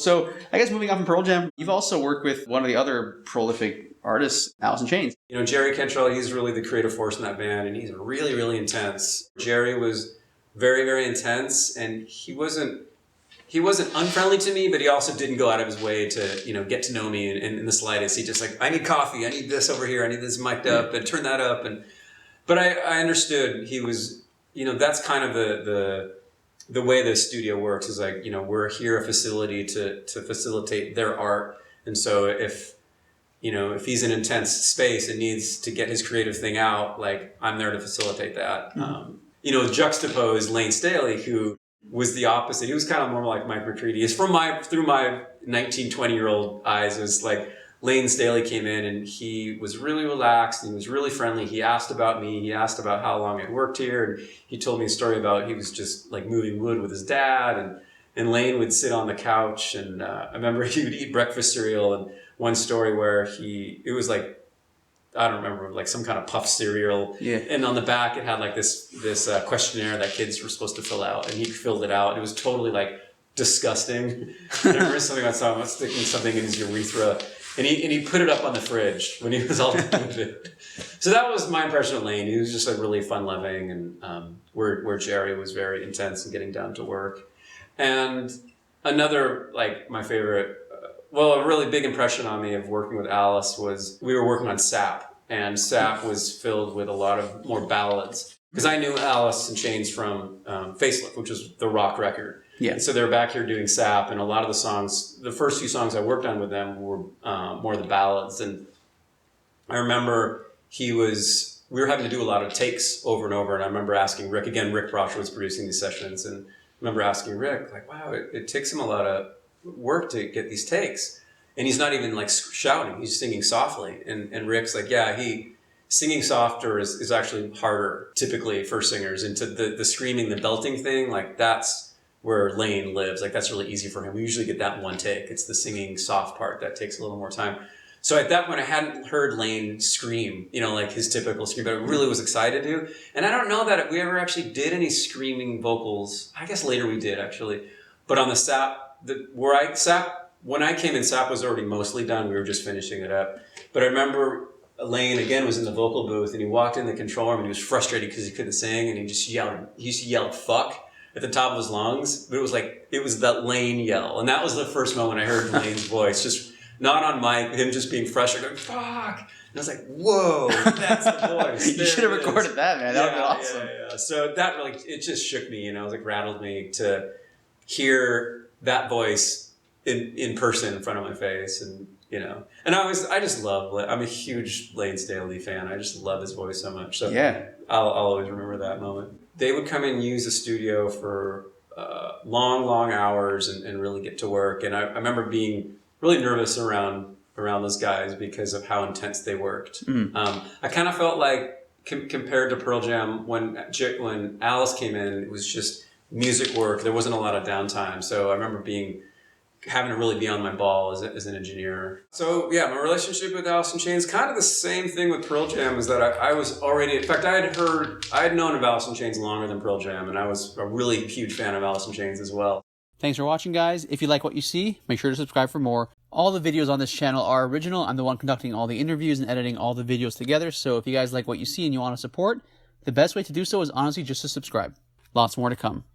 So I guess moving on from Pearl Jam, you've also worked with one of the other prolific artists, Alice in Chains. You know, Jerry Cantrell, he's really the creative force in that band, and he's really, really intense. Jerry was very, very intense, and he wasn't unfriendly to me, but he also didn't go out of his way to, you know, get to know me in the slightest. He just like, I need coffee, I need this over here, I need this mic'd up, and turn that up. But I understood he was, you know, that's kind of the way the studio works is like, you know, we're here a facility to facilitate their art. And so if he's in intense space and needs to get his creative thing out, like I'm there to facilitate that. You know, juxtapose Layne Staley, who was the opposite. He was kind of more like Mike McCready. It's through my 19, 20-year-old eyes, it was like Layne Staley came in and he was really relaxed and he was really friendly. He asked about me. He asked about how long I'd worked here. And he told me a story about he was just like moving wood with his dad. And Layne would sit on the couch. And I remember he would eat breakfast cereal. And one story where it was like, I don't remember, like some kind of puff cereal. Yeah. And on the back, it had like this questionnaire that kids were supposed to fill out. And he filled it out. It was totally like disgusting. I remember something about sticking something in his urethra. And he put it up on the fridge when he was all done with it. So that was my impression of Layne. He was just like really fun-loving, and where Jerry was very intense and getting down to work. And another, like my favorite, a really big impression on me of working with Alice was we were working on Sap, and Sap was filled with a lot of more ballads. Because I knew Alice in Chains from Facelift, which was the rock record. Yeah. And so they were back here doing Sap, and a lot of the songs, the first few songs I worked on with them were more the ballads. And I remember we were having to do a lot of takes over and over, and I remember asking Rick Brosher was producing these sessions, and I remember asking Rick, like, wow, it takes him a lot of work to get these takes. And he's not even like shouting, he's singing softly. And Rick's like, yeah, singing softer is actually harder typically for singers. And to the screaming, the belting thing, like that's where Layne lives. Like that's really easy for him. We usually get that in one take. It's the singing soft part that takes a little more time. So at that point I hadn't heard Layne scream, you know, like his typical scream, but I really was excited to. And I don't know that we ever actually did any screaming vocals. I guess later we did actually. But on the Sap, when I came in, Sap was already mostly done. We were just finishing it up. But I remember Layne again was in the vocal booth, and he walked in the control room and he was frustrated because he couldn't sing, and he used to yell fuck at the top of his lungs. But it was that Layne yell. And that was the first moment I heard Layne's voice, just not on mic, him just being frustrated, like, fuck. And I was like, whoa, that's the voice. You should have recorded that, man. That would have been awesome. Yeah. So that really, it just shook me, you know, it was like rattled me to hear that voice in person in front of my face. And you know, and I just love, I'm a huge Layne Staley fan. I just love his voice so much. So yeah, I'll always remember that moment. They would come and use the studio for long hours and really get to work. And I remember being really nervous around those guys because of how intense they worked. I kind of felt like compared to Pearl Jam, when Alice came in, it was just music work. There wasn't a lot of downtime. So I remember having to really be on my ball as an engineer. So yeah, my relationship with Alice in Chains, kind of the same thing with Pearl Jam, is that I was already, in fact, I had known of Alice in Chains longer than Pearl Jam, and I was a really huge fan of Alice in Chains as well. Thanks for watching, guys. If you like what you see, make sure to subscribe for more. All the videos on this channel are original. I'm the one conducting all the interviews and editing all the videos together, so if you guys like what you see and you want to support, the best way to do so is honestly just to subscribe. Lots more to come.